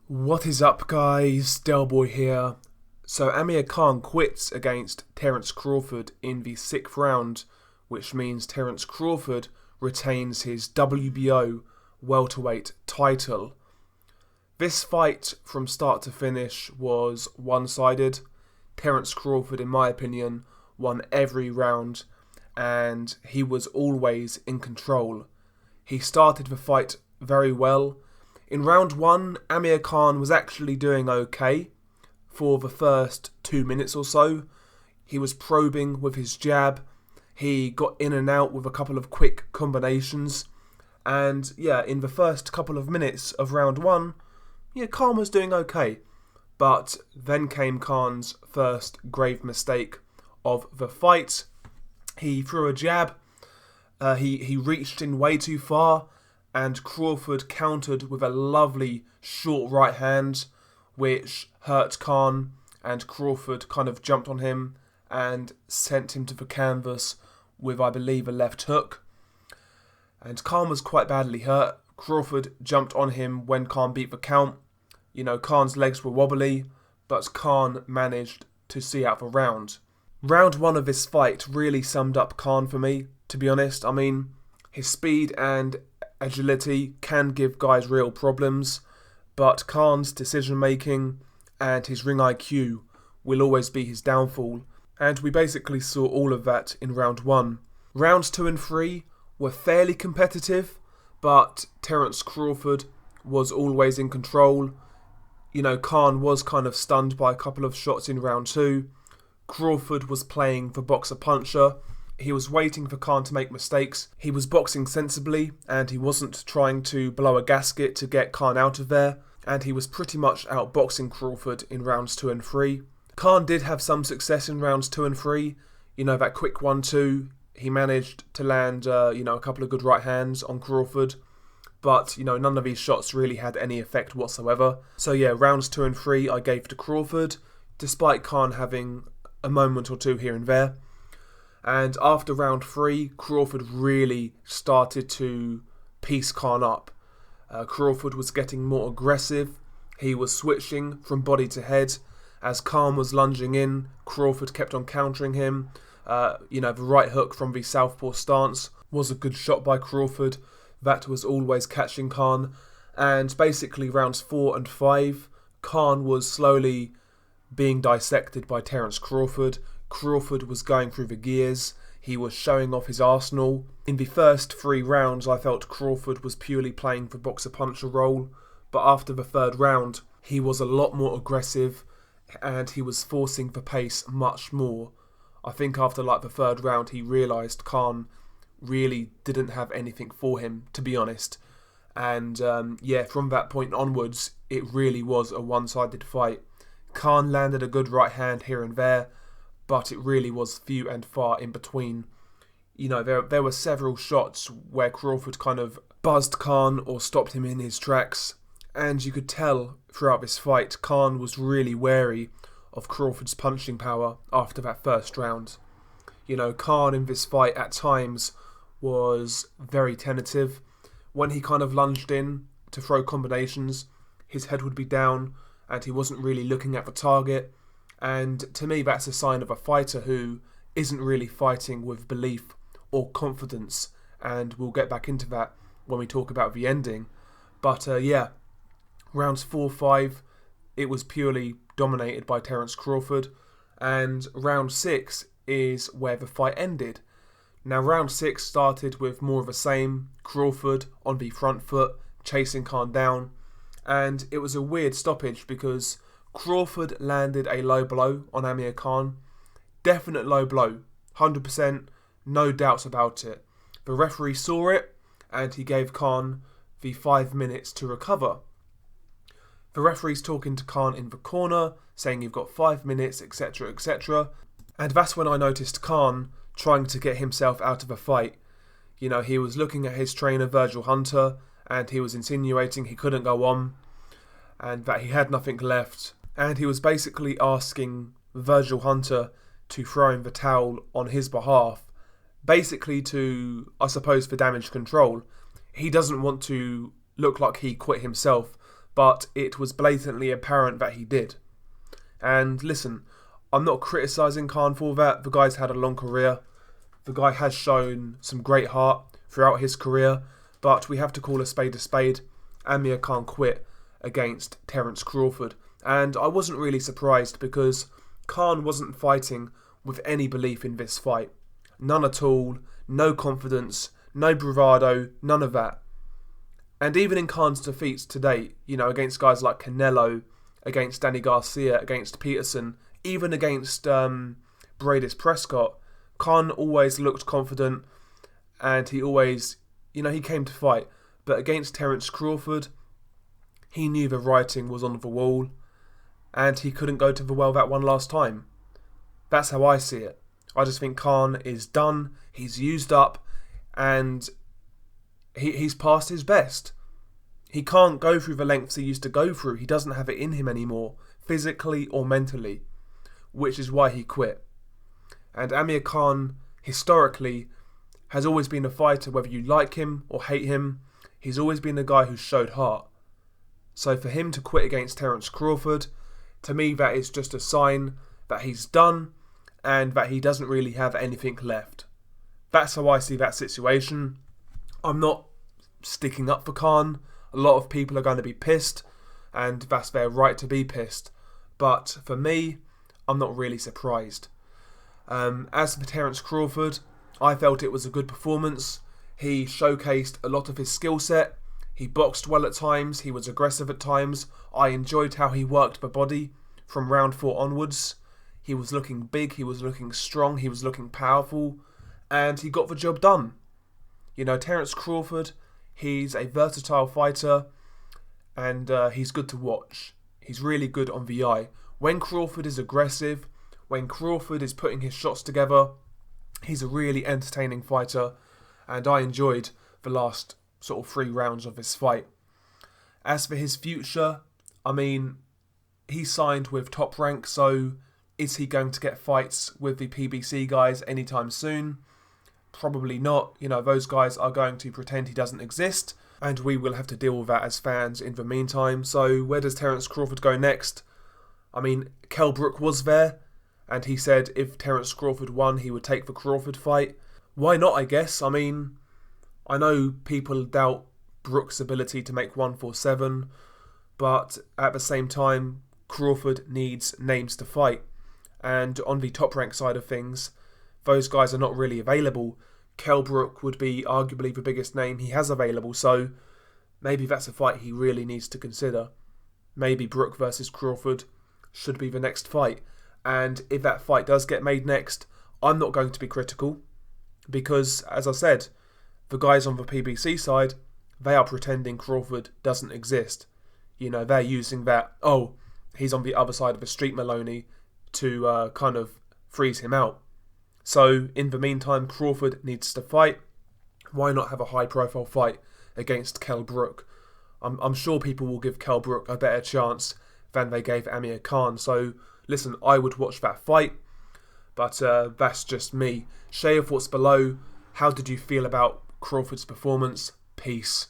What is up, guys? Delboy here. So Amir quits against Terence Crawford in the 6th round, which means Terence Crawford retains his WBO welterweight title. This fight from start to finish was one-sided. Terence Crawford, in my opinion, won every round and he was always in control. He started the fight very well. In round 1, Amir Khan was actually doing okay for the first 2 minutes or so. He was probing with his jab. He got in and out with a couple of quick combinations. And in the first couple of minutes of round 1, Khan was doing okay. But then came Khan's first grave mistake of the fight. He threw a jab. He reached in way too far. And Crawford countered with a lovely short right hand, which hurt Khan, and Crawford kind of jumped on him and sent him to the canvas with, I believe, a left hook. And Khan was quite badly hurt. Crawford jumped on him when Khan beat the count. Khan's legs were wobbly, but Khan managed to see out the round. Round 1 of this fight really summed up Khan for me, to be honest. I mean, his speed and agility can give guys real problems, but Khan's decision making and his ring IQ will always be his downfall, and we basically saw all of that in round 1. Rounds 2 and 3 were fairly competitive, but Terence Crawford was always in control. Khan was kind of stunned by a couple of shots in round 2. Crawford was playing the boxer-puncher. He was waiting for Khan to make mistakes. He was boxing sensibly, and he wasn't trying to blow a gasket to get Khan out of there, and he was pretty much outboxing Crawford in rounds 2 and 3. Khan did have some success in rounds 2 and 3. That quick 1-2, he managed to land a couple of good right hands on Crawford, but none of these shots really had any effect whatsoever. So rounds 2 and 3 I gave to Crawford, despite Khan having a moment or two here and there. And after round 3, Crawford really started to piece Khan up. Crawford was getting more aggressive. He was switching from body to head. As Khan was lunging in, Crawford kept on countering him. The right hook from the southpaw stance was a good shot by Crawford. That was always catching Khan. And basically rounds 4 and 5, Khan was slowly being dissected by Terence Crawford. Crawford was going through the gears. He was showing off his arsenal. In the first 3 rounds, I felt Crawford was purely playing the boxer-puncher role. But after the 3rd round, he was a lot more aggressive and he was forcing the pace much more. I think after the 3rd round, he realised Khan really didn't have anything for him, to be honest. And from that point onwards, it really was a one-sided fight. Khan landed a good right hand here and there, but it really was few and far in between. There were several shots where Crawford kind of buzzed Khan or stopped him in his tracks, and you could tell throughout this fight Khan was really wary of Crawford's punching power after that 1st round. Khan in this fight at times was very tentative. When he kind of lunged in to throw combinations, his head would be down and he wasn't really looking at the target. And to me, that's a sign of a fighter who isn't really fighting with belief or confidence. And we'll get back into that when we talk about the ending. But rounds 4-5, it was purely dominated by Terence Crawford. And round 6 is where the fight ended. Now, round 6 started with more of the same. Crawford on the front foot, chasing Khan down. And it was a weird stoppage because Crawford landed a low blow on Amir Khan. Definite low blow. 100%. No doubts about it. The referee saw it and he gave Khan the 5 minutes to recover. The referee's talking to Khan in the corner, saying you've got 5 minutes, etc, etc. And that's when I noticed Khan trying to get himself out of a fight. He was looking at his trainer Virgil Hunter and he was insinuating he couldn't go on and that he had nothing left. And he was basically asking Virgil Hunter to throw in the towel on his behalf, basically to, I suppose, for damage control. He doesn't want to look like he quit himself but it was blatantly apparent that he did. And listen, I'm not criticising Khan for that. The guy's had a long career. The guy has shown some great heart throughout his career, but we have to call a spade a spade. Amir can't quit against Terence Crawford. And I wasn't really surprised because Khan wasn't fighting with any belief in this fight. None at all, no confidence, no bravado, none of that. And even in Khan's defeats to date, against guys like Canelo, against Danny Garcia, against Peterson, even against Bradis Prescott, Khan always looked confident and he always, he came to fight. But against Terence Crawford, he knew the writing was on the wall and he couldn't go to the well that one last time. That's how I see it. I just think Khan is done, he's used up, and he's past his best. He can't go through the lengths he used to go through. He doesn't have it in him anymore, physically or mentally, which is why he quit. And Amir Khan, historically, has always been a fighter, whether you like him or hate him. He's always been a guy who showed heart. So for him to quit against Terence Crawford, to me that is just a sign that he's done and that he doesn't really have anything left. That's how I see that situation. I'm not sticking up for Khan. A lot of people are going to be pissed, and that's their right to be pissed. But for me, I'm not really surprised. As for Terence Crawford, I felt it was a good performance. He showcased a lot of his skill set. He boxed well at times. He was aggressive at times. I enjoyed how he worked the body from round 4 onwards. He was looking big. He was looking strong. He was looking powerful. And he got the job done. Terence Crawford, he's a versatile fighter. And he's good to watch. He's really good on the eye. When Crawford is aggressive, when Crawford is putting his shots together, he's a really entertaining fighter. And I enjoyed the last sort of 3 rounds of this fight. As for his future, he signed with Top Rank, so is he going to get fights with the PBC guys anytime soon? Probably not. Those guys are going to pretend he doesn't exist, and we will have to deal with that as fans in the meantime. So where does Terence Crawford go next? Kell Brook was there, and he said if Terence Crawford won, he would take the Crawford fight. Why not, I guess? I know people doubt Brook's ability to make 147, but at the same time, Crawford needs names to fight. And on the Top Rank side of things, those guys are not really available. Kell Brook would be arguably the biggest name he has available, so maybe that's a fight he really needs to consider. Maybe Brook versus Crawford should be the next fight. And if that fight does get made next, I'm not going to be critical. Because, as I said, the guys on the PBC side, they are pretending Crawford doesn't exist. They're using that, he's on the other side of the street, Maloney, to kind of freeze him out. So, in the meantime, Crawford needs to fight. Why not have a high-profile fight against Kell Brook? I'm sure people will give Kell Brook a better chance than they gave Amir Khan. So, listen, I would watch that fight. But that's just me. Share your thoughts below. How did you feel about Crawford's performance? Peace.